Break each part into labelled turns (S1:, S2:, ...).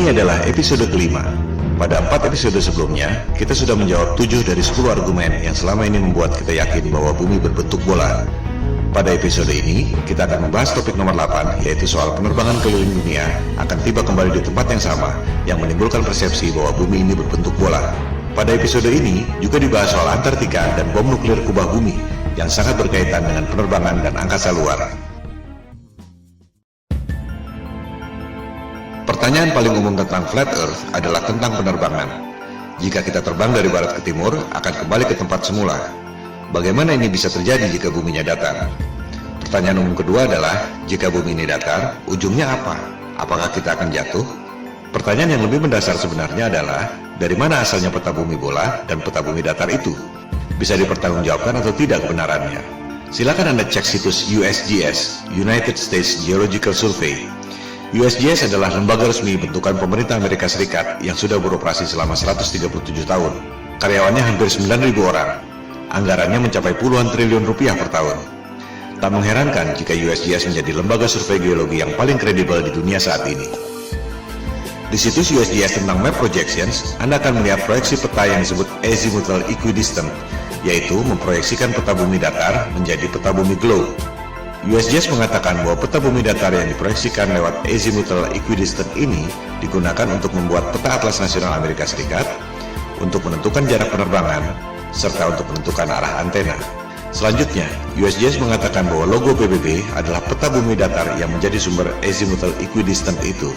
S1: Ini adalah episode kelima. Pada 4 episode sebelumnya, kita sudah menjawab 7 dari 10 argumen yang selama ini membuat kita yakin bahwa bumi berbentuk bola. Pada episode ini, kita akan membahas topik nomor 8, yaitu soal penerbangan keliling dunia akan tiba kembali di tempat yang sama, yang menimbulkan persepsi bahwa bumi ini berbentuk bola. Pada episode ini, juga dibahas soal Antartika dan bom nuklir kubah bumi, yang sangat berkaitan dengan penerbangan dan angkasa luar. Pertanyaan paling umum tentang flat earth adalah tentang penerbangan. Jika kita terbang dari barat ke timur, akan kembali ke tempat semula. Bagaimana ini bisa terjadi jika buminya datar? Pertanyaan umum kedua adalah, jika bumi ini datar, ujungnya apa? Apakah kita akan jatuh? Pertanyaan yang lebih mendasar sebenarnya adalah, dari mana asalnya peta bumi bola dan peta bumi datar itu? Bisa dipertanggungjawabkan atau tidak kebenarannya? Silakan Anda cek situs USGS, United States Geological Survey. USGS adalah lembaga resmi bentukan pemerintah Amerika Serikat yang sudah beroperasi selama 137 tahun. Karyawannya hampir 9.000 orang. Anggarannya mencapai puluhan triliun rupiah per tahun. Tak mengherankan jika USGS menjadi lembaga survei geologi yang paling kredibel di dunia saat ini. Di situs USGS tentang Map Projections, Anda akan melihat proyeksi peta yang disebut Azimuthal Equidistant, yaitu memproyeksikan peta bumi datar menjadi peta bumi globe. USGS mengatakan bahwa peta bumi datar yang diproyeksikan lewat Azimuthal Equidistant ini digunakan untuk membuat peta atlas nasional Amerika Serikat, untuk menentukan jarak penerbangan, serta untuk menentukan arah antena. Selanjutnya, USGS mengatakan bahwa logo PBB adalah peta bumi datar yang menjadi sumber Azimuthal Equidistant itu.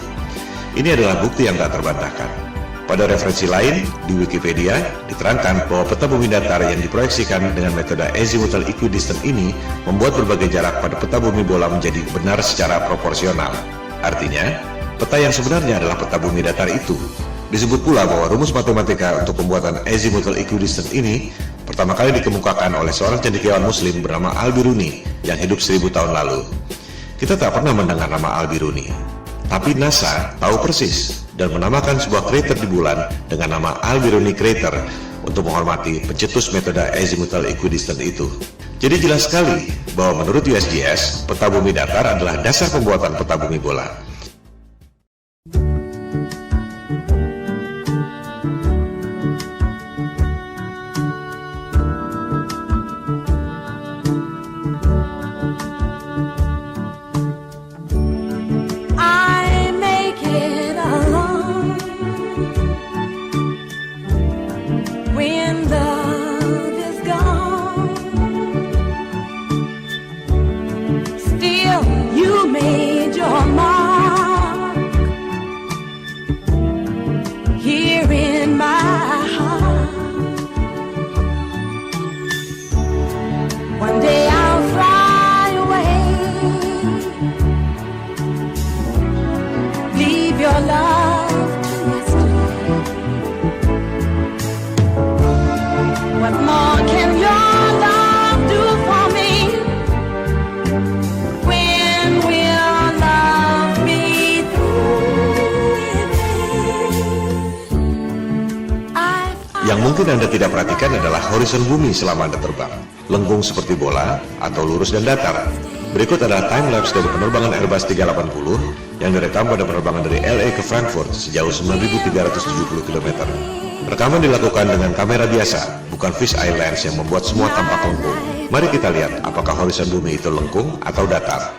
S1: Ini adalah bukti yang tak terbantahkan. Pada referensi lain, di Wikipedia, diterangkan bahwa peta bumi datar yang diproyeksikan dengan metode Azimuthal Equidistant ini membuat berbagai jarak pada peta bumi bola menjadi benar secara proporsional. Artinya, peta yang sebenarnya adalah peta bumi datar itu. Disebut pula bahwa rumus matematika untuk pembuatan Azimuthal Equidistant ini pertama kali dikemukakan oleh seorang cendekiawan muslim bernama Al-Biruni yang hidup 1000 tahun lalu. Kita tak pernah mendengar nama Al-Biruni, tapi NASA tahu persis dan menamakan sebuah krater di bulan dengan nama Al-Biruni Crater untuk menghormati pencetus metode Azimuthal Equidistant itu. Jadi jelas sekali bahwa menurut USGS, peta bumi datar adalah dasar pembuatan peta bumi bola. Yang mungkin Anda tidak perhatikan adalah horizon bumi selama Anda terbang. Lengkung seperti bola atau lurus dan datar. Berikut adalah time-lapse dari penerbangan Airbus 380 yang direkam pada penerbangan dari LA ke Frankfurt sejauh 9.370 km. Rekaman dilakukan dengan kamera biasa, bukan fisheye lens yang membuat semua tampak lengkung. Mari kita lihat apakah horizon bumi itu lengkung atau datar.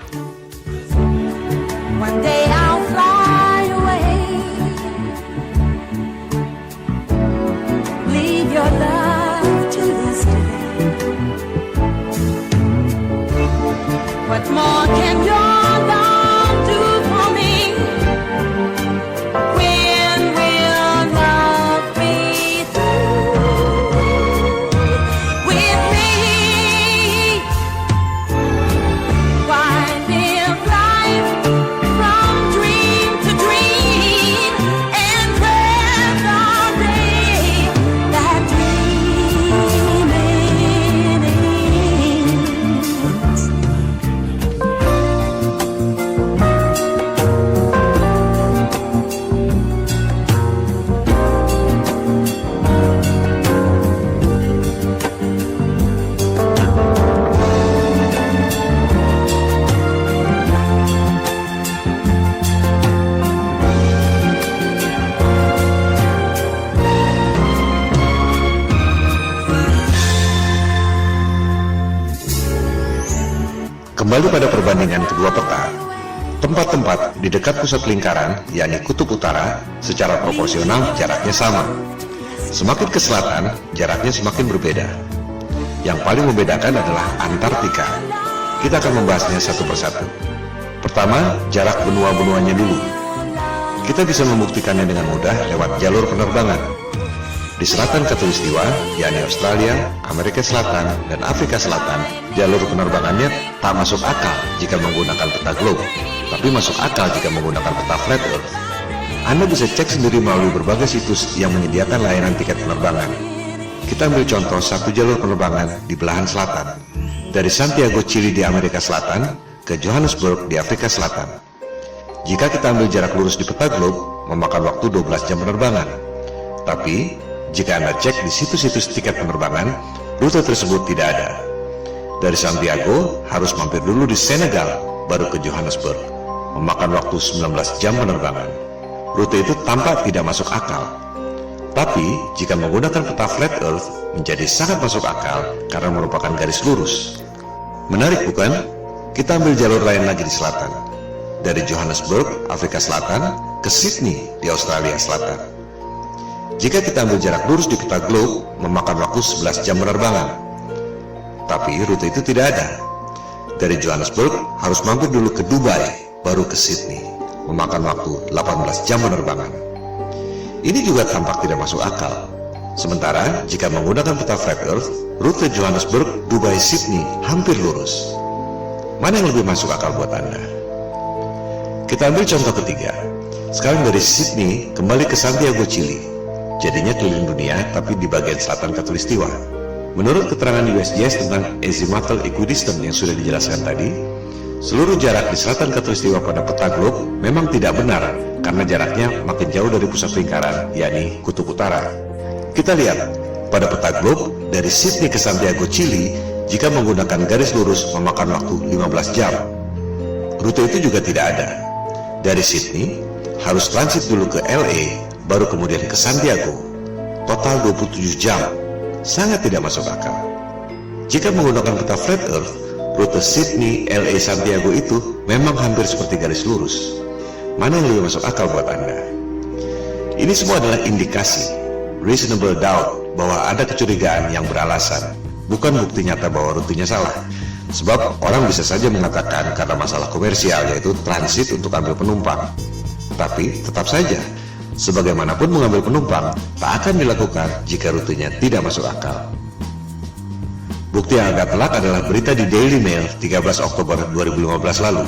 S2: What more can your love do for me? When will love be through with me? Why live life from dream to dream and dread the day that dreaming ends?
S1: Kembali pada perbandingan kedua peta, tempat-tempat di dekat pusat lingkaran, yakni kutub utara, secara proporsional jaraknya sama. Semakin ke selatan, jaraknya semakin berbeda. Yang paling membedakan adalah Antartika. Kita akan membahasnya satu persatu. Pertama, jarak benua-benuanya dulu. Kita bisa membuktikannya dengan mudah lewat jalur penerbangan. Di selatan Khatulistiwa, yakni Australia, Amerika Selatan, dan Afrika Selatan, jalur penerbangannya tak masuk akal jika menggunakan peta globe, tapi masuk akal jika menggunakan peta flat earth. Anda bisa cek sendiri melalui berbagai situs yang menyediakan layanan tiket penerbangan. Kita ambil contoh satu jalur penerbangan di belahan selatan, dari Santiago, Chili di Amerika Selatan ke Johannesburg di Afrika Selatan. Jika kita ambil jarak lurus di peta globe, memakan waktu 12 jam penerbangan. Tapi, jika Anda cek di situs-situs tiket penerbangan, rute tersebut tidak ada. Dari Santiago, harus mampir dulu di Senegal, baru ke Johannesburg, memakan waktu 19 jam penerbangan. Rute itu tampak tidak masuk akal. Tapi, jika menggunakan peta flat earth, menjadi sangat masuk akal karena merupakan garis lurus. Menarik bukan? Kita ambil jalur lain lagi di selatan. Dari Johannesburg, Afrika Selatan, ke Sydney di Australia Selatan. Jika kita ambil jarak lurus di peta globe, memakan waktu 11 jam penerbangan. Tapi rute itu tidak ada. Dari Johannesburg, harus mampir dulu ke Dubai, baru ke Sydney, memakan waktu 18 jam penerbangan. Ini juga tampak tidak masuk akal. Sementara, jika menggunakan peta flat earth, rute Johannesburg, Dubai, Sydney hampir lurus. Mana yang lebih masuk akal buat Anda? Kita ambil contoh ketiga. Sekarang dari Sydney kembali ke Santiago, Chili. Jadinya keliling dunia, tapi di bagian selatan Khatulistiwa. Menurut keterangan USGS tentang azimuthal equidistant yang sudah dijelaskan tadi, seluruh jarak di selatan Khatulistiwa pada peta globe memang tidak benar karena jaraknya makin jauh dari pusat lingkaran, yakni kutub utara. Kita lihat, pada peta globe, dari Sydney ke Santiago, Chili, jika menggunakan garis lurus memakan waktu 15 jam. Rute itu juga tidak ada. Dari Sydney, harus transit dulu ke LA, baru kemudian ke Santiago. Total 27 jam. Sangat tidak masuk akal. Jika menggunakan peta flat earth, rute Sydney, LA, Santiago itu memang hampir seperti garis lurus. Mana yang lebih masuk akal buat Anda? Ini semua adalah indikasi, reasonable doubt, bahwa ada kecurigaan yang beralasan, bukan bukti nyata bahwa rutenya salah. Sebab orang bisa saja mengatakan karena masalah komersial, yaitu transit untuk ambil penumpang. Tapi tetap saja, sebagaimanapun mengambil penumpang tak akan dilakukan jika rutenya tidak masuk akal. Bukti yang agak telak adalah berita di Daily Mail 13 Oktober 2015 lalu.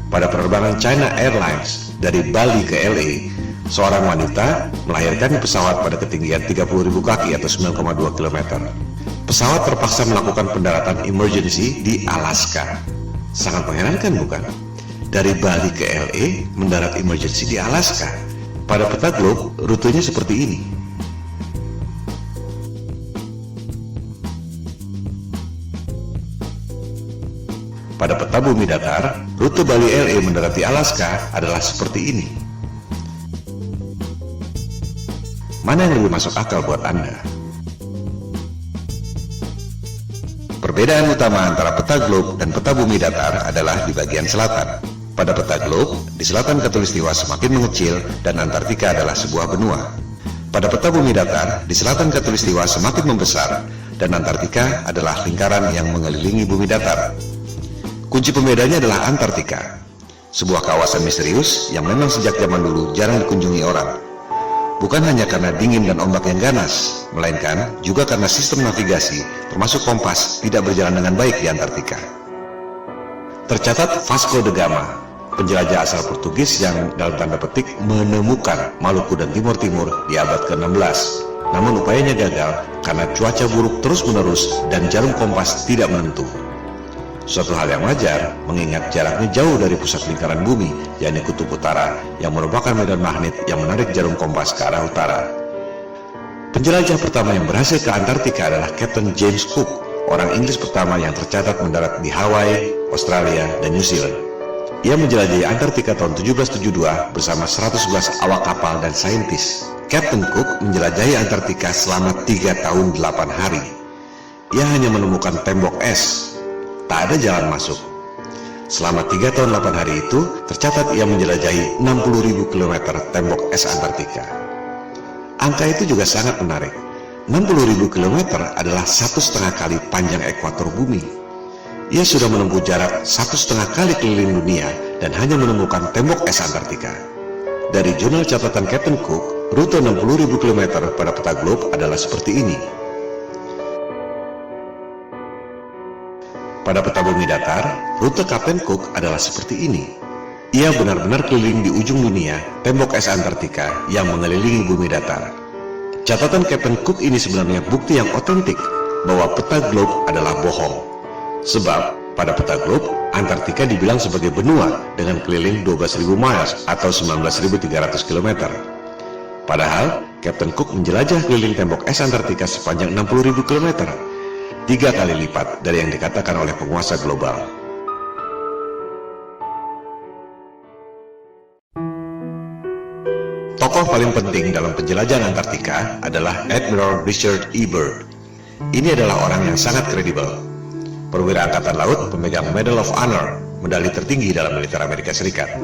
S1: Pada penerbangan China Airlines dari Bali ke LA, seorang wanita melahirkan di pesawat pada ketinggian 30.000 kaki atau 9,2 km. Pesawat terpaksa melakukan pendaratan emergency di Alaska. Sangat mengherankan bukan? Dari Bali ke LA mendarat emergency di Alaska. Pada peta globe, rutenya seperti ini. Pada peta bumi datar, rute Bali LA mendarat di Alaska adalah seperti ini. Mana yang lebih masuk akal buat Anda? Perbedaan utama antara peta globe dan peta bumi datar adalah di bagian selatan. Pada peta globe, di selatan Khatulistiwa semakin mengecil dan Antartika adalah sebuah benua. Pada peta bumi datar, di selatan Khatulistiwa semakin membesar dan Antartika adalah lingkaran yang mengelilingi bumi datar. Kunci pembedanya adalah Antartika, sebuah kawasan misterius yang memang sejak zaman dulu jarang dikunjungi orang. Bukan hanya karena dingin dan ombak yang ganas, melainkan juga karena sistem navigasi, termasuk kompas, tidak berjalan dengan baik di Antartika. Tercatat Vasco da Gama, penjelajah asal Portugis yang dalam tanda petik menemukan Maluku dan Timur Timur di abad ke-16. Namun upayanya gagal karena cuaca buruk terus-menerus dan jarum kompas tidak menentu. Suatu hal yang wajar mengingat jaraknya jauh dari pusat lingkaran bumi, yakni kutub utara, yang merupakan medan magnet yang menarik jarum kompas ke arah utara. Penjelajah pertama yang berhasil ke Antartika adalah Captain James Cook, orang Inggris pertama yang tercatat mendarat di Hawaii, Australia, dan New Zealand. Ia menjelajahi Antartika tahun 1772 bersama 111 awak kapal dan saintis. Captain Cook menjelajahi Antartika selama 3 tahun 8 hari. Ia hanya menemukan tembok es, tak ada jalan masuk. Selama 3 tahun 8 hari itu, tercatat ia menjelajahi 60.000 km tembok es Antartika. Angka itu juga sangat menarik. 60.000 km adalah 1,5 kali panjang ekuator bumi. Ia sudah menempuh jarak 1,5 kali keliling dunia dan hanya menemukan tembok es Antartika. Dari jurnal catatan Captain Cook, rute 60.000 km pada peta globe adalah seperti ini. Pada peta bumi datar, rute Kapten Cook adalah seperti ini. Ia benar-benar keliling di ujung dunia, tembok es Antartika yang mengelilingi bumi datar. Catatan Kapten Cook ini sebenarnya bukti yang otentik bahwa peta globe adalah bohong. Sebab, pada peta globe, Antartika dibilang sebagai benua dengan keliling 12.000 miles atau 19.300 km. Padahal, Kapten Cook menjelajah keliling tembok es Antartika sepanjang 60.000 km. 3 kali lipat dari yang dikatakan oleh penguasa global. Tokoh paling penting dalam penjelajahan Antartika adalah Admiral Richard E. Byrd. Ini adalah orang yang sangat kredibel. Perwira Angkatan Laut pemegang Medal of Honor, medali tertinggi dalam militer Amerika Serikat.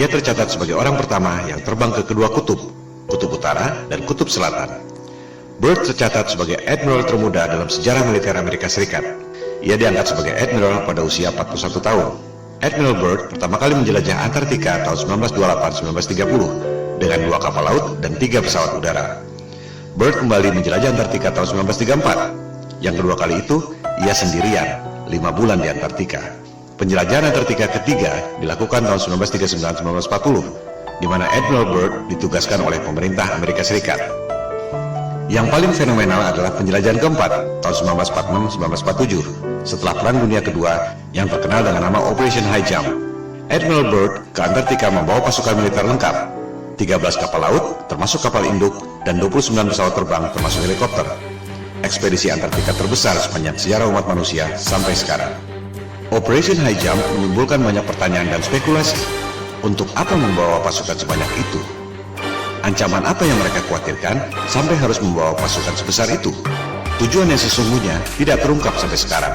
S1: Ia tercatat sebagai orang pertama yang terbang ke kedua kutub, Kutub Utara dan Kutub Selatan. Byrd tercatat sebagai admiral termuda dalam sejarah militer Amerika Serikat. Ia diangkat sebagai admiral pada usia 41 tahun. Admiral Byrd pertama kali menjelajah Antartika tahun 1928-1930 dengan 2 kapal laut dan 3 pesawat udara. Byrd kembali menjelajah Antartika tahun 1934. Yang kedua kali itu, ia sendirian, 5 bulan di Antartika. Penjelajahan Antartika ketiga dilakukan tahun 1939-1940, di mana Admiral Byrd ditugaskan oleh pemerintah Amerika Serikat. Yang paling fenomenal adalah penjelajahan keempat tahun 1946-1947 setelah Perang Dunia Kedua yang terkenal dengan nama Operation High Jump. Admiral Byrd ke Antartika membawa pasukan militer lengkap, 13 kapal laut termasuk kapal induk dan 29 pesawat terbang termasuk helikopter. Ekspedisi Antartika terbesar sepanjang sejarah umat manusia sampai sekarang. Operation High Jump menimbulkan banyak pertanyaan dan spekulasi. Untuk apa membawa pasukan sebanyak itu? Ancaman apa yang mereka khawatirkan sampai harus membawa pasukan sebesar itu? Tujuan yang sesungguhnya tidak terungkap sampai sekarang.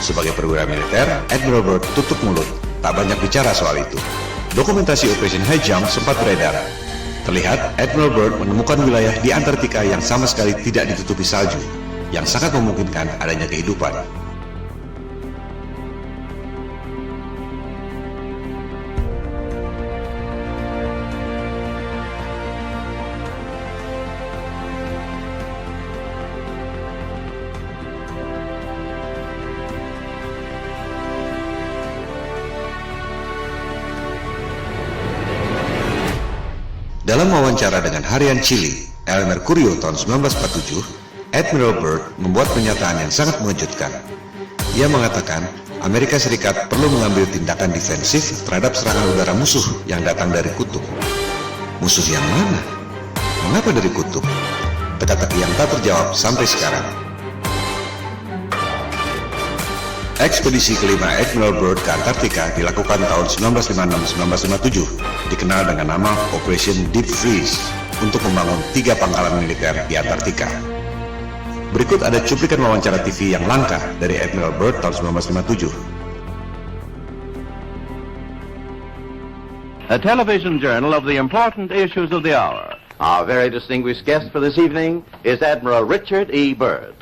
S1: Sebagai perwira militer, Admiral Byrd tutup mulut, tak banyak bicara soal itu. Dokumentasi Operation High Jump sempat beredar. Terlihat Admiral Byrd menemukan wilayah di Antartika yang sama sekali tidak ditutupi salju, yang sangat memungkinkan adanya kehidupan. Dalam wawancara dengan harian Chile, El Mercurio tahun 1947, Admiral Byrd membuat pernyataan yang sangat mengejutkan. Ia mengatakan, Amerika Serikat perlu mengambil tindakan defensif terhadap serangan udara musuh yang datang dari kutub. Musuh yang mana? Mengapa dari kutub? Teka-teki yang tak terjawab sampai sekarang. Ekspedisi kelima Admiral Byrd ke Antartika dilakukan tahun 1956-1957, dikenal dengan nama Operation Deep Freeze, untuk membangun 3 pangkalan militer di Antartika. Berikut ada cuplikan wawancara TV yang langka dari Admiral Byrd tahun 1957.
S3: A television journal of the important issues of the hour. Our very distinguished guest for this evening is Admiral Richard E. Byrd.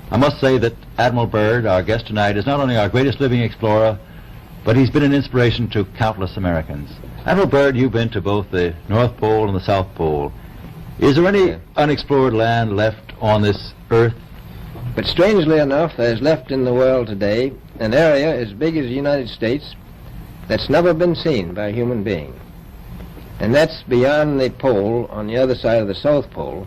S4: I must say that Admiral Byrd, our guest tonight, is not only our greatest living explorer, but he's been an inspiration to countless Americans. Admiral Byrd, you've been to both the North Pole and the South Pole. Is there any unexplored land left on this Earth?
S5: But strangely enough, there's left in the world today an area as big as the United States that's never been seen by a human being. And that's beyond the pole on the other side of the South Pole.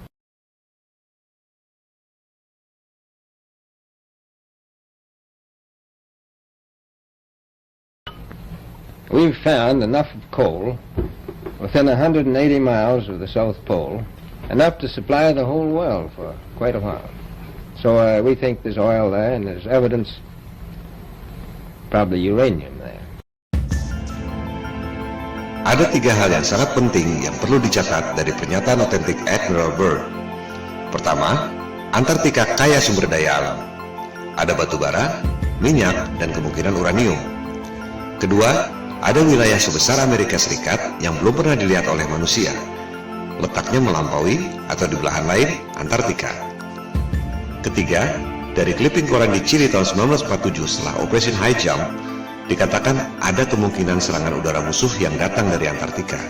S5: We've found enough of coal within 180 miles of the South Pole, enough to supply the whole world for quite a while. So we think there's oil there, and there's evidence, probably uranium there.
S1: Ada 3 hal yang sangat penting yang perlu dicatat dari pernyataan otentik Admiral Byrd. Pertama, Antartika kaya sumber daya alam. Ada batu bara, minyak, dan kemungkinan uranium. Kedua, ada wilayah sebesar Amerika Serikat yang belum pernah dilihat oleh manusia. Letaknya melampaui atau di belahan lain Antartika. Ketiga, dari clipping koran di Chili tahun 1947 setelah Operation High Jump, dikatakan ada kemungkinan serangan udara musuh yang datang dari Antartika.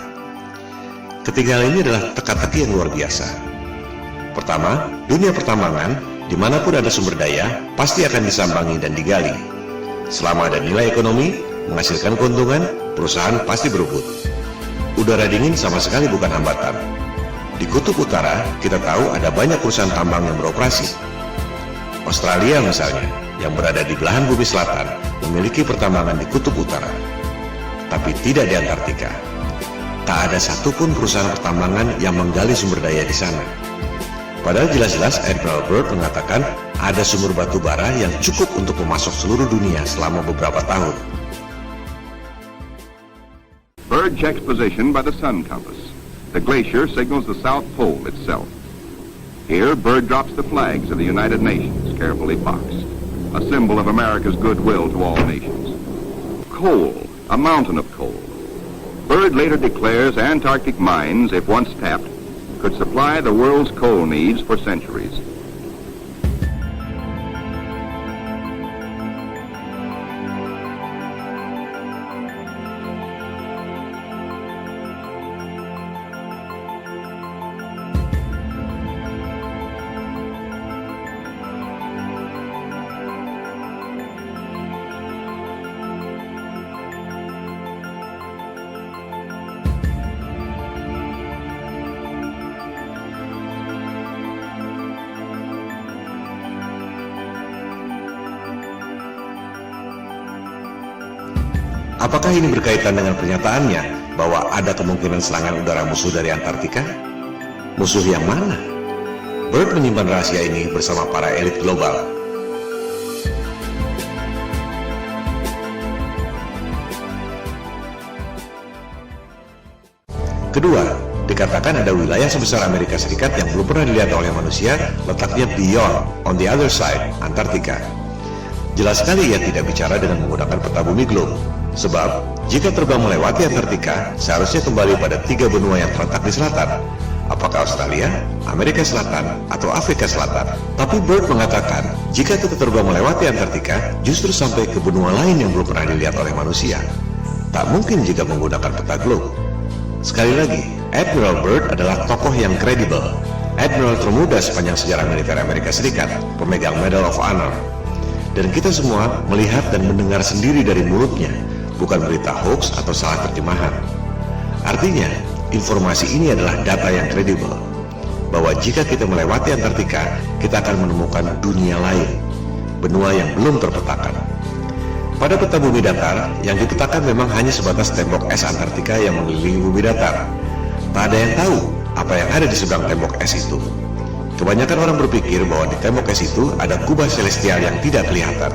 S1: Ketiga hal ini adalah teka-teki yang luar biasa. Pertama, dunia pertambangan, dimanapun ada sumber daya, pasti akan disambangi dan digali. Selama ada nilai ekonomi, menghasilkan keuntungan, perusahaan pasti berebut. Udara dingin sama sekali bukan hambatan. Di Kutub Utara, kita tahu ada banyak perusahaan tambang yang beroperasi. Australia misalnya, yang berada di belahan bumi selatan, memiliki pertambangan di Kutub Utara, tapi tidak di Antartika. Tak ada satupun perusahaan pertambangan yang menggali sumber daya di sana. Padahal jelas-jelas Admiral Byrd mengatakan ada sumber batu bara yang cukup untuk memasok seluruh dunia selama beberapa tahun.
S6: Byrd checks position by the sun compass. The glacier signals the South Pole itself. Here, Byrd drops the flags of the United Nations, carefully boxed, a symbol of America's goodwill to all nations. Coal, a mountain of coal. Byrd later declares Antarctic mines, if once tapped, could supply the world's coal needs for centuries.
S1: Apakah ini berkaitan dengan pernyataannya bahwa ada kemungkinan serangan udara musuh dari Antartika? Musuh yang mana? Byrd menyimpan rahasia ini bersama para elit global. Kedua, dikatakan ada wilayah sebesar Amerika Serikat yang belum pernah dilihat oleh manusia, letaknya beyond, on the other side, Antartika. Jelas sekali ia tidak bicara dengan menggunakan peta bumi globe. Sebab, jika terbang melewati Antartika, seharusnya kembali pada 3 benua yang terletak di selatan. Apakah Australia, Amerika Selatan, atau Afrika Selatan? Tapi Byrd mengatakan, jika kita terbang melewati Antartika, justru sampai ke benua lain yang belum pernah dilihat oleh manusia. Tak mungkin jika menggunakan peta globe. Sekali lagi, Admiral Byrd adalah tokoh yang kredibel. Admiral termuda sepanjang sejarah militer Amerika Serikat, pemegang Medal of Honor. Dan kita semua melihat dan mendengar sendiri dari mulutnya, bukan berita hoax atau salah terjemahan. Artinya, informasi ini adalah data yang kredibel, bahwa jika kita melewati Antartika, kita akan menemukan dunia lain, benua yang belum terpetakan. Pada peta bumi datar, yang dipetakan memang hanya sebatas tembok es Antartika yang mengelilingi bumi datar. Tak ada yang tahu apa yang ada di seberang tembok es itu. Kebanyakan orang berpikir bahwa di tembok es itu ada kubah celestial yang tidak kelihatan.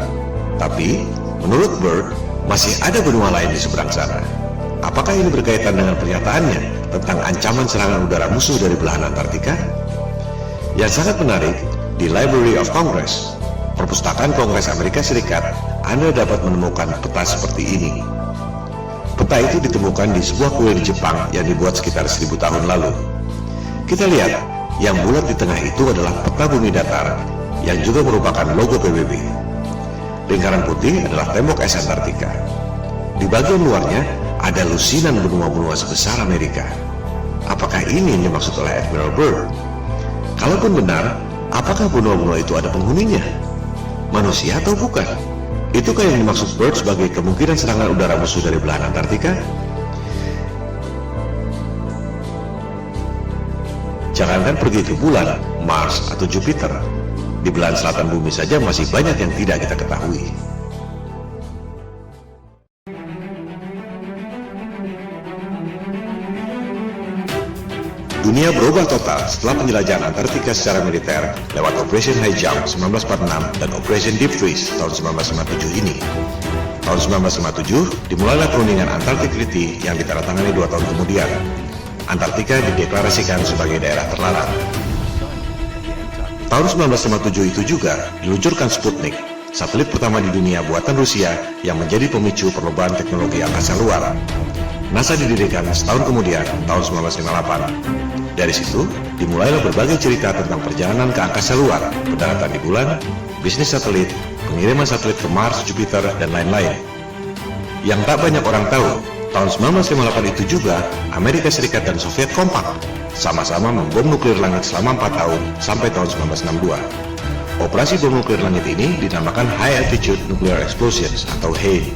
S1: Tapi, menurut Byrd, masih ada benua lain di seberang sana. Apakah ini berkaitan dengan pernyataannya tentang ancaman serangan udara musuh dari belahan Antartika? Yang sangat menarik, di Library of Congress, Perpustakaan Kongres Amerika Serikat, Anda dapat menemukan peta seperti ini. Peta itu ditemukan di sebuah kuil di Jepang yang dibuat sekitar 1000 tahun lalu. Kita lihat, yang bulat di tengah itu adalah peta bumi datar, yang juga merupakan logo PBB. Lingkaran putih adalah tembok es Antartika. Di bagian luarnya ada lusinan benua-benua sebesar Amerika. Apakah ini yang dimaksud oleh Admiral Byrd? Kalaupun benar, apakah benua-benua itu ada penghuninya? Manusia atau bukan? Itukah yang dimaksud Byrd sebagai kemungkinan serangan udara musuh dari belahan Antartika? Jangankan pergi ke bulan, Mars, atau Jupiter. Di belahan selatan bumi saja masih banyak yang tidak kita ketahui. Dunia berubah total setelah penjelajahan Antartika secara militer lewat Operation High Jump 1946 dan Operation Deep Freeze tahun 1957 ini. Tahun 1957 dimulailah perundingan Antarctic Treaty yang ditandatangani 2 tahun kemudian. Antartika dideklarasikan sebagai daerah terlarang. Tahun 1957 itu juga diluncurkan Sputnik, satelit pertama di dunia buatan Rusia yang menjadi pemicu perlombaan teknologi angkasa luar. NASA didirikan setahun kemudian, tahun 1958. Dari situ, dimulailah berbagai cerita tentang perjalanan ke angkasa luar, pendaratan di bulan, bisnis satelit, pengiriman satelit ke Mars, Jupiter, dan lain-lain. Yang tak banyak orang tahu, tahun 1958 itu juga, Amerika Serikat dan Soviet kompak, sama-sama membom nuklir langit selama 4 tahun, sampai tahun 1962. Operasi bom nuklir langit ini dinamakan High Altitude Nuclear Explosions atau HANE.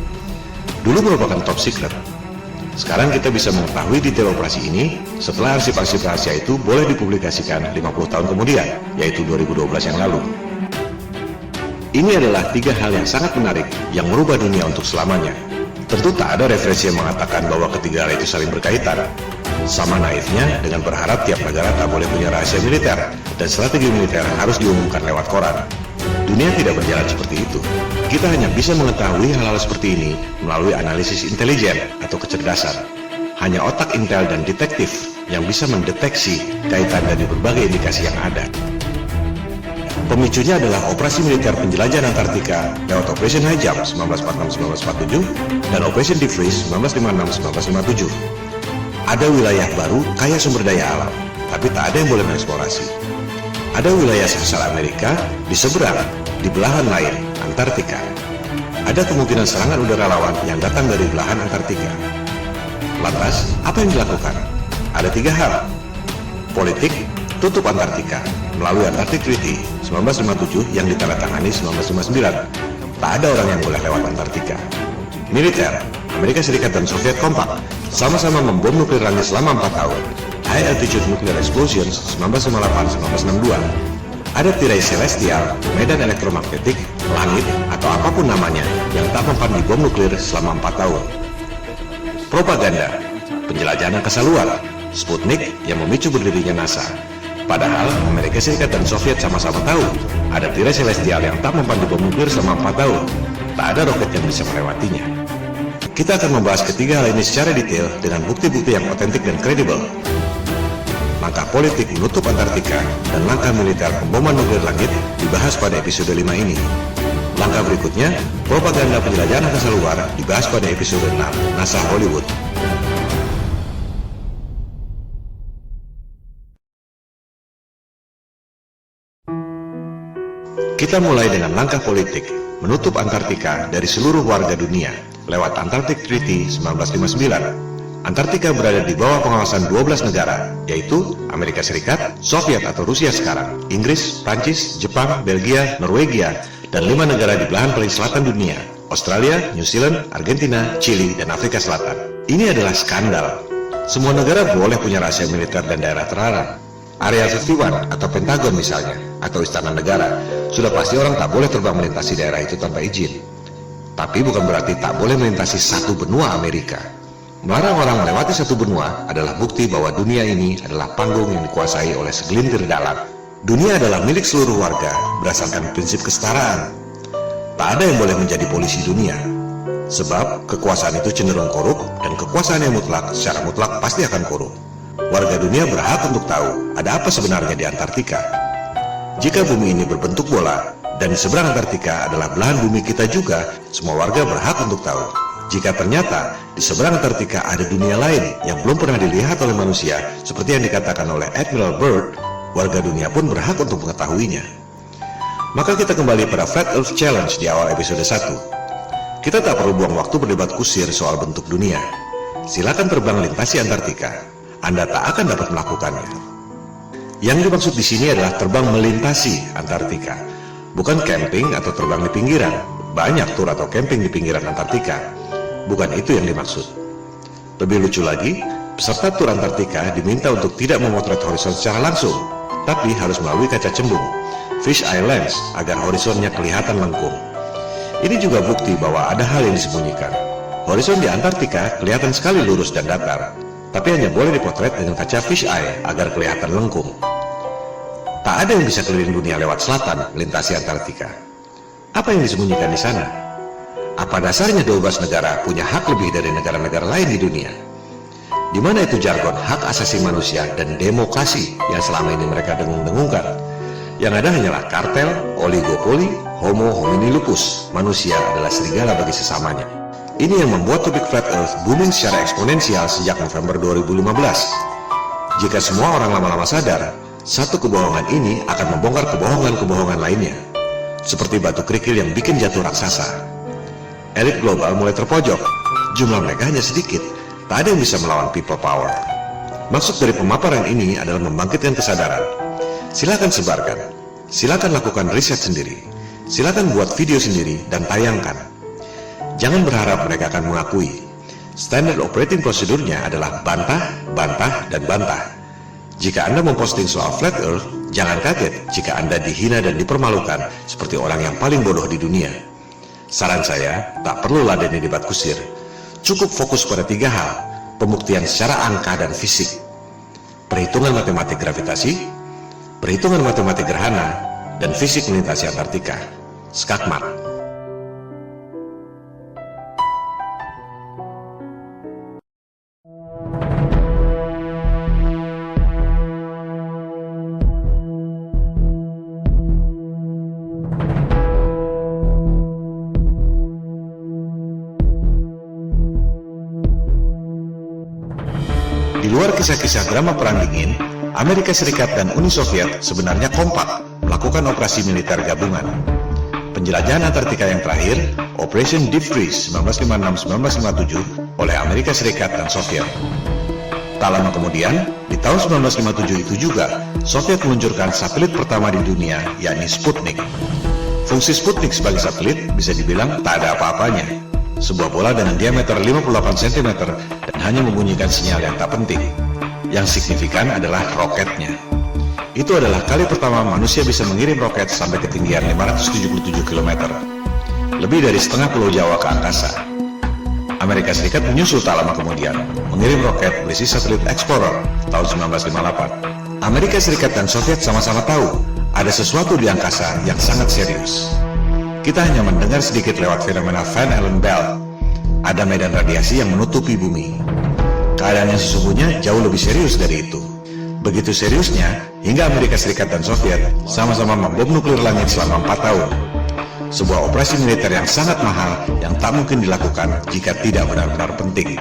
S1: Dulu merupakan top secret. Sekarang kita bisa mengetahui detail operasi ini setelah arsip-arsip rahasia itu boleh dipublikasikan 50 tahun kemudian, yaitu 2012 yang lalu. Ini adalah 3 hal yang sangat menarik yang merubah dunia untuk selamanya. Tentu tak ada referensi yang mengatakan bahwa ketiga hal itu saling berkaitan. Sama naifnya dengan berharap tiap negara tak boleh punya rahasia militer dan strategi militer harus diumumkan lewat koran. Dunia tidak berjalan seperti itu. Kita hanya bisa mengetahui hal-hal seperti ini melalui analisis intelijen atau kecerdasan. Hanya otak intel dan detektif yang bisa mendeteksi kaitan dari berbagai indikasi yang ada. Pemicunya adalah operasi militer penjelajahan Antartika lewat Operation High Jump 1946-1947 dan Operation Deep Freeze 1956-1957. Ada wilayah baru kaya sumber daya alam, tapi tak ada yang boleh mengeksplorasi. Ada wilayah sesar Amerika di seberang, di belahan lain, Antartika. Ada kemungkinan serangan udara lawan yang datang dari belahan Antartika. Lantas, apa yang dilakukan? Ada 3 hal. Politik, tutup Antartika melalui Antarctic Treaty 1957 yang ditandatangani 1959. Tak ada orang yang boleh lewat Antartika. Militer, Amerika Serikat dan Soviet kompak, sama-sama membom nuklir langit selama 4 tahun. High Altitude Nuclear Explosions 1958-1962. Ada tirai celestial, medan elektromagnetik, langit, atau apapun namanya yang tak mempan di bom nuklir selama 4 tahun. Propaganda, penjelajahan angkasa luar, Sputnik yang memicu berdirinya NASA. Padahal Amerika Serikat dan Soviet sama-sama tahu ada tirai celestial yang tak mempan di bom nuklir selama 4 tahun. Tak ada roket yang bisa melewatinya. Kita akan membahas ketiga hal ini secara detail dengan bukti-bukti yang otentik dan kredibel. Langkah politik menutup Antartika dan langkah militer pemboman nuklir langit dibahas pada episode 5 ini. Langkah berikutnya, propaganda penjelajahan angkasa luar dibahas pada episode 6, NASA Hollywood. Kita mulai dengan langkah politik, menutup Antartika dari seluruh warga dunia lewat Antarctic Treaty 1959. Antartika berada di bawah pengawasan 12 negara, yaitu Amerika Serikat, Soviet atau Rusia sekarang, Inggris, Prancis, Jepang, Belgia, Norwegia, dan 5 negara di belahan paling selatan dunia, Australia, New Zealand, Argentina, Chili, dan Afrika Selatan. Ini adalah skandal. Semua negara boleh punya rahasia militer dan daerah terlarang. Area 51 atau Pentagon misalnya, atau Istana Negara, sudah pasti orang tak boleh terbang melintasi daerah itu tanpa izin. Tapi bukan berarti tak boleh melintasi satu benua Amerika. Melarang orang melewati satu benua adalah bukti bahwa dunia ini adalah panggung yang dikuasai oleh segelintir dalang. Dunia adalah milik seluruh warga berdasarkan prinsip kesetaraan. Tak ada yang boleh menjadi polisi dunia. Sebab kekuasaan itu cenderung korup dan kekuasaan yang mutlak secara mutlak pasti akan korup. Warga dunia berhak untuk tahu ada apa sebenarnya di Antartika. Jika bumi ini berbentuk bola dan di seberang Antartika adalah belahan bumi kita juga, semua warga berhak untuk tahu. Jika ternyata di seberang Antartika ada dunia lain yang belum pernah dilihat oleh manusia, seperti yang dikatakan oleh Admiral Byrd, warga dunia pun berhak untuk mengetahuinya. Maka kita kembali pada Flat Earth Challenge di awal episode 1. Kita tak perlu buang waktu berdebat kusir soal bentuk dunia. Silakan terbang lintasi Antartika. Anda tak akan dapat melakukannya. Yang dimaksud di sini adalah terbang melintasi Antartika, bukan camping atau terbang di pinggiran. Banyak tur atau camping di pinggiran Antartika. Bukan itu yang dimaksud. Lebih lucu lagi, peserta tur Antartika diminta untuk tidak memotret horizon secara langsung, tapi harus melalui kaca cembung, fish eye lens, agar horizonnya kelihatan lengkung. Ini juga bukti bahwa ada hal yang disembunyikan. Horizon di Antartika kelihatan sekali lurus dan datar, tapi hanya boleh dipotret dengan kaca fish eye agar kelihatan lengkung. Tak ada yang bisa keliling dunia lewat selatan melintasi Antartika. Apa yang disembunyikan di sana? Apa dasarnya 12 negara punya hak lebih dari negara-negara lain di dunia? Di mana itu jargon hak asasi manusia dan demokrasi yang selama ini mereka dengung-dengungkan? Yang ada hanyalah kartel, oligopoli, homo homini lupus. Manusia adalah serigala bagi sesamanya. Ini yang membuat topik flat earth booming secara eksponensial sejak November 2015. Jika semua orang lama-lama sadar, satu kebohongan ini akan membongkar kebohongan-kebohongan lainnya. Seperti batu kerikil yang bikin jatuh raksasa. Elit global mulai terpojok. Jumlah mereka hanya sedikit. Tak ada yang bisa melawan people power. Maksud dari pemaparan ini adalah membangkitkan kesadaran. Silakan sebarkan. Silakan lakukan riset sendiri. Silakan buat video sendiri dan tayangkan. Jangan berharap mereka akan mengakui. Standard operating prosedurnya adalah bantah, bantah, dan bantah. Jika Anda memposting soal flat earth, jangan kaget jika Anda dihina dan dipermalukan seperti orang yang paling bodoh di dunia. Saran saya, tak perlu ladeni debat kusir. Cukup fokus pada 3 hal, pembuktian secara angka dan fisik. Perhitungan matematik gravitasi, perhitungan matematik gerhana, dan fisik melintasi Antartika. Skakmat. Di luar kisah-kisah drama Perang Dingin, Amerika Serikat dan Uni Soviet sebenarnya kompak melakukan operasi militer gabungan. Penjelajahan Antartika yang terakhir, Operation Deep Freeze 1956-1957 oleh Amerika Serikat dan Soviet. Tak lama kemudian, di tahun 1957 itu juga, Soviet meluncurkan satelit pertama di dunia, yakni Sputnik. Fungsi Sputnik sebagai satelit bisa dibilang tak ada apa-apanya. Sebuah bola dengan diameter 58 cm dan hanya membunyikan sinyal yang tak penting. Yang signifikan adalah roketnya. Itu adalah kali pertama manusia bisa mengirim roket sampai ketinggian 577 km. Lebih dari setengah pulau Jawa ke angkasa. Amerika Serikat menyusul tak lama kemudian, mengirim roket berisi satelit Explorer tahun 1958. Amerika Serikat dan Soviet sama-sama tahu ada sesuatu di angkasa yang sangat serius. Kita hanya mendengar sedikit lewat fenomena Van Allen belt. Ada medan radiasi yang menutupi bumi. Keadaan yang sesungguhnya jauh lebih serius dari itu. Begitu seriusnya, hingga Amerika Serikat dan Soviet sama-sama membom nuklir langit selama 4 tahun. Sebuah operasi militer yang sangat mahal yang tak mungkin dilakukan jika tidak benar-benar penting.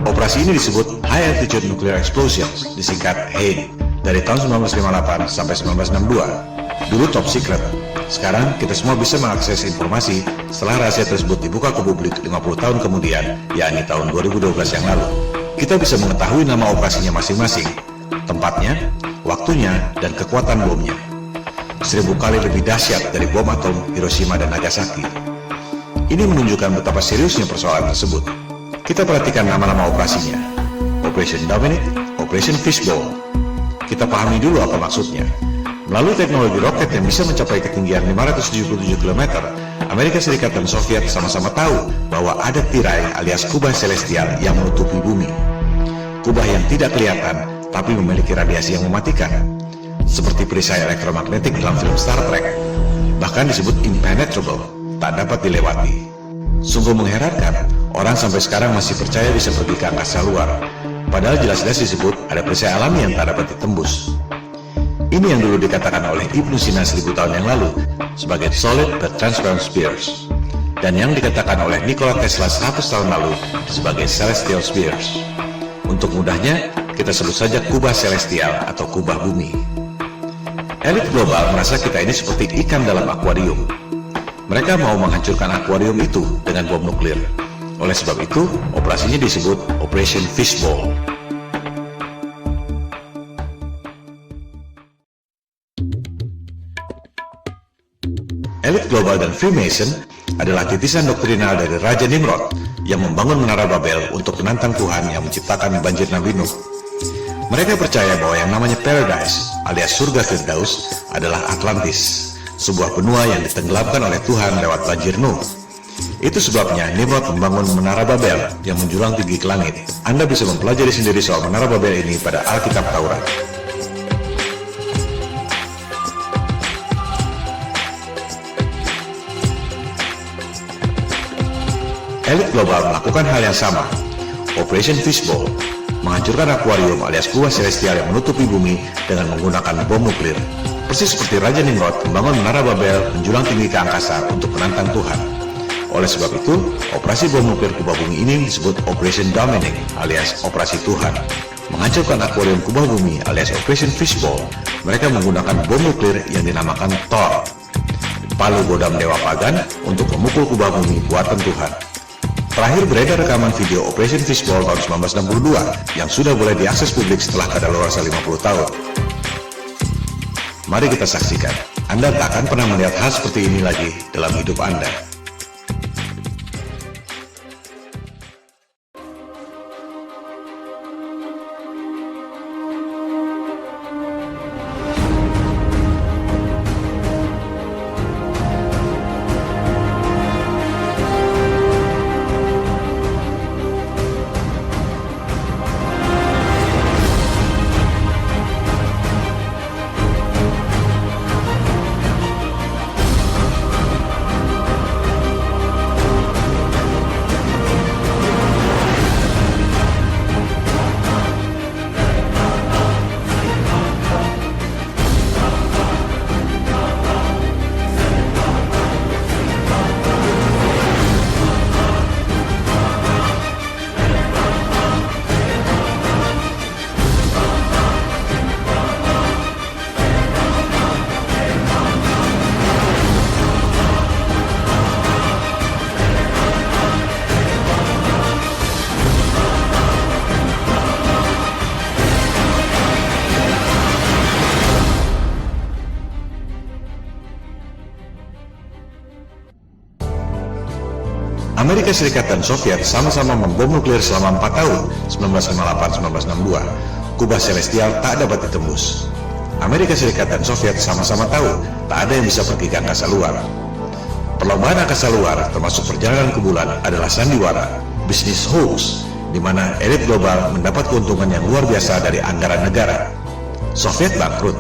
S1: Operasi ini disebut High Altitude Nuclear Explosions, disingkat HANE, dari tahun 1958 sampai 1962. Dulu top secret. Sekarang kita semua bisa mengakses informasi setelah rahasia tersebut dibuka ke publik 50 tahun kemudian, yakni tahun 2012 yang lalu. Kita bisa mengetahui nama operasinya masing-masing, tempatnya, waktunya, dan kekuatan bomnya. 1000 kali lebih dahsyat dari bom atom Hiroshima dan Nagasaki. Ini menunjukkan betapa seriusnya persoalan tersebut. Kita perhatikan nama-nama operasinya. Operation Dominic, Operation Fishbowl. Kita pahami dulu apa maksudnya. Melalui teknologi roket yang bisa mencapai ketinggian 577 km, Amerika Serikat dan Soviet sama-sama tahu bahwa ada tirai alias kubah celestial yang menutupi bumi. Kubah yang tidak kelihatan, tapi memiliki radiasi yang mematikan. Seperti perisai elektromagnetik dalam film Star Trek. Bahkan disebut impenetrable, tak dapat dilewati. Sungguh mengherankan, orang sampai sekarang masih percaya bisa pergi ke angkasa luar. Padahal jelas-jelas disebut ada perisai alami yang tak dapat ditembus. Ini yang dulu dikatakan oleh Ibnu Sina 1000 tahun yang lalu sebagai solid but transparent spheres, dan yang dikatakan oleh Nikola Tesla 100 tahun lalu sebagai celestial spheres. Untuk mudahnya, kita sebut saja kubah celestial atau kubah bumi. Elit global merasa kita ini seperti ikan dalam akuarium. Mereka mau menghancurkan akuarium itu dengan bom nuklir. Oleh sebab itu, operasinya disebut Operation Fishbowl. Elit global dan Freemason adalah titisan doktrinal dari Raja Nimrod yang membangun Menara Babel untuk menantang Tuhan yang menciptakan banjir Nabi Nuh. Mereka percaya bahwa yang namanya Paradise alias surga Firdaus adalah Atlantis, sebuah benua yang ditenggelamkan oleh Tuhan lewat banjir Nuh. Itu sebabnya Nimrod membangun Menara Babel yang menjulang tinggi ke langit. Anda bisa mempelajari sendiri soal Menara Babel ini pada Alkitab Taurat. Elit global melakukan hal yang sama, Operation Fishbowl, menghancurkan akuarium alias kubah celestial yang menutupi bumi dengan menggunakan bom nuklir. Persis seperti Raja Nimrod membangun menara Babel menjulang tinggi ke angkasa untuk menantang Tuhan. Oleh sebab itu, operasi bom nuklir kubah bumi ini disebut Operation Dominic alias Operasi Tuhan. Menghancurkan akuarium kubah bumi alias Operation Fishbowl, mereka menggunakan bom nuklir yang dinamakan Thor, palu godam dewa pagan untuk memukul kubah bumi buatan Tuhan. Terakhir beredar rekaman video Operation Fishbowl tahun 1962 yang sudah boleh diakses publik setelah kadaluarsa 50 tahun. Mari kita saksikan. Anda tak akan pernah melihat hal seperti ini lagi dalam hidup Anda. Amerika Serikat dan Soviet sama-sama membom nuklir selama 4 tahun, 1958-1962. Kubah celestial tak dapat ditembus. Amerika Serikat dan Soviet sama-sama tahu tak ada yang bisa pergi ke angkasa luar. Perlombaan angkasa luar, termasuk perjalanan ke bulan, adalah sandiwara, bisnis hoax, di mana elit global mendapat keuntungan yang luar biasa dari anggaran negara. Soviet bangkrut,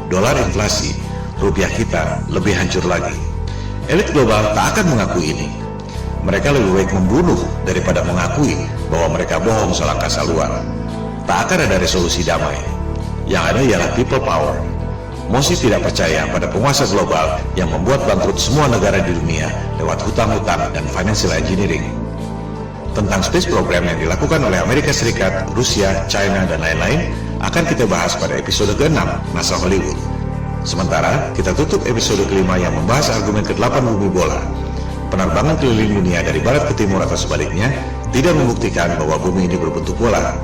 S1: dolar inflasi, rupiah kita lebih hancur lagi. Elit global tak akan mengakui ini. Mereka lebih baik membunuh daripada mengakui bahwa mereka bohong soal angkasa luar. Tak akan ada resolusi damai. Yang ada ialah people power. Mosi tidak percaya pada penguasa global yang membuat bangkrut semua negara di dunia lewat hutang-hutang dan financial engineering. Tentang space program yang dilakukan oleh Amerika Serikat, Rusia, China, dan lain-lain akan kita bahas pada episode ke-6 NASA Hollywood. Sementara kita tutup episode kelima yang membahas argumen ke-8 bumi bola. Penerbangan keliling dunia dari barat ke timur atau sebaliknya tidak membuktikan bahwa bumi ini berbentuk bola.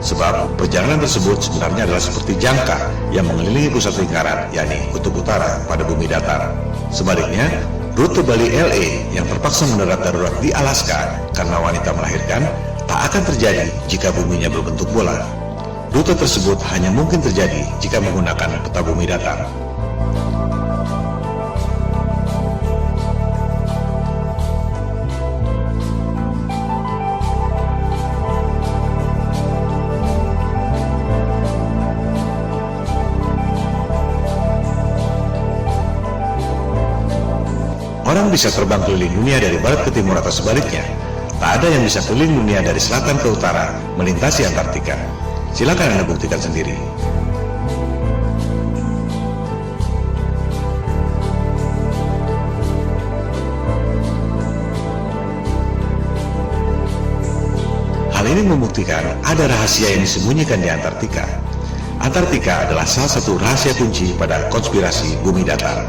S1: Sebab perjalanan tersebut sebenarnya adalah seperti jangka yang mengelilingi pusat lingkaran, yakni kutub utara pada bumi datar. Sebaliknya, rute Bali LA yang terpaksa mendarat darurat di Alaska karena wanita melahirkan tak akan terjadi jika buminya berbentuk bola. Rute tersebut hanya mungkin terjadi jika menggunakan peta bumi datar. Orang bisa terbang keliling dunia dari barat ke timur atau sebaliknya. Tak ada yang bisa keliling dunia dari selatan ke utara, melintasi Antartika. Silakan Anda buktikan sendiri. Hal ini membuktikan ada rahasia yang disembunyikan di Antartika. Antartika adalah salah satu rahasia kunci pada konspirasi bumi datar.